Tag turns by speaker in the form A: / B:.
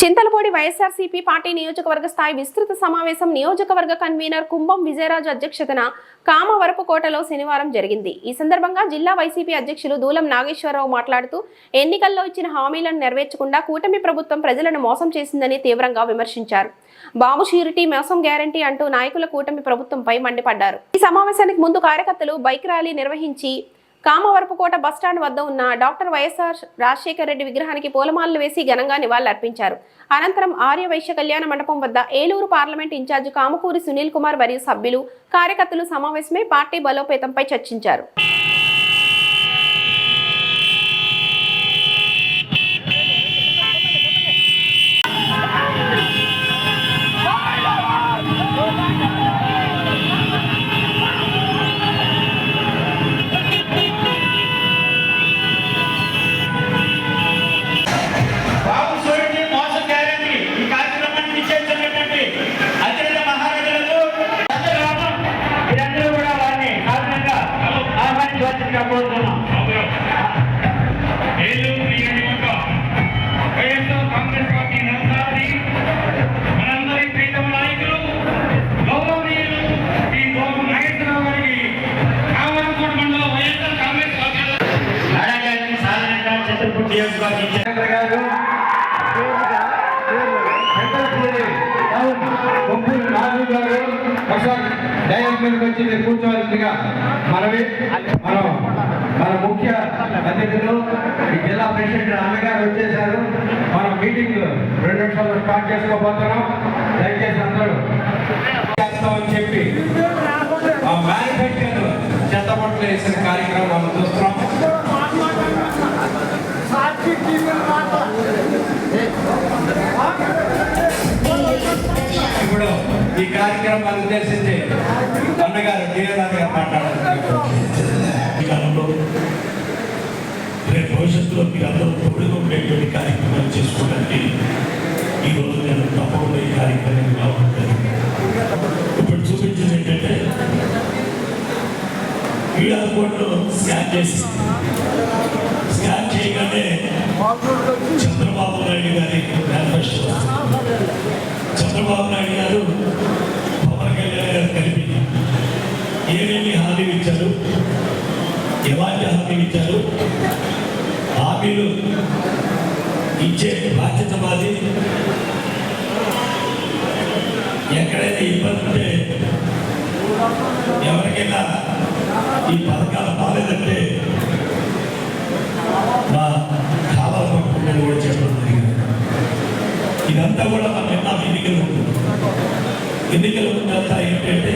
A: Chintalapudi YSRCP party నియోజకవర్గ స్థాయి విస్తృత సమావేశం నియోజకవర్గ కన్వీనర్ కుంభం విజయరాజు అధ్యక్షతన కామవరపుకోటలో శనివారం జరిగింది. ఈ సందర్భంగా జిల్లా వైసీపీ అధ్యక్షులు దూలం నాగేశ్వరరావు మాట్లాడుతూ ఎన్నికల్లో ఇచ్చిన హామీలను నెరవేర్చకుండా కూటమి ప్రభుత్వం ప్రజలను మోసం చేసిందని తీవ్రంగా విమర్శించారు. బాబు షూరిటీ మోసం గ్యారంటీ అంటూ నాయకుల కూటమి ప్రభుత్వంపై మండిపడ్డారు. ఈ సమావేశానికి ముందు కార్యకర్తలు బైక్ ర్యాలీ నిర్వహించి కామవరపుకోట బస్టాండ్ వద్ద ఉన్న డాక్టర్ వైఎస్ఆర్ రాజశేఖర రెడ్డి విగ్రహానికి పూలమాలలు వేసి ఘనంగా నివాళులర్పించారు. అనంతరం ఆర్య వైశ్య కళ్యాణ మండపం వద్ద ఏలూరు పార్లమెంట్ ఇన్ఛార్జి కామకూరి సునీల్ కుమార్ మరియు సభ్యులు కార్యకర్తలు సమావేశమై పార్టీ బలోపేతంపై చర్చించారు.
B: కూర్చోవాల్సిందిగా మన ముఖ్య అతిథులు జిల్లా ప్రెసిడెంట్ అన్నగారు వచ్చేసారు. మనం మీటింగ్ 2 నిమిషాల్లో స్టార్ట్ చేసుకోబోతున్నాం. దయచేసి అందరూ చేస్తామని చెప్పి ఆ మేనిఫెస్టోను చెత్తపట్లు వేసిన కార్యక్రమం మనం చూస్తున్నాం. ఇప్పుడు ఈ కార్యక్రమాన్ని ఉద్దేశించి అన్నగారు జీవనాథ్ గారు మాట్లాడారు.
C: రేపు భవిష్యత్తులో మీరు అందరూ తోడుగా ఉండేటువంటి కార్యక్రమాలు చేసుకోవడానికి ఈరోజు నేను తప్పకుండా ఈ కార్యక్రమం బాగుంటుంది. ఇప్పుడు చూపించింది ఏంటంటే క్యూఆర్ కోడ్ను స్కాన్ చేయగానే చంద్రబాబు నాయుడు గారి మేనిఫెస్టో, చంద్రబాబు నాయుడు గారు పవన్ కళ్యాణ్ గారు కలిపి ఏమేమి హామీలు ఇచ్చారు, ఎలాంటి హామీలు ఇచ్చారు, హామీలు ఇచ్చే బాధ్యత మాది, ఎక్కడైనా ఇబ్బంది ఉంటే ఎవరికైనా ఈ పథకాలు బాలేదంటే మా కాలాల పట్టుకుంటే కూడా చెప్పడం జరిగింది. ఇదంతా కూడా మన ఎన్నో ఎన్నికల ముందంతా ఏంటంటే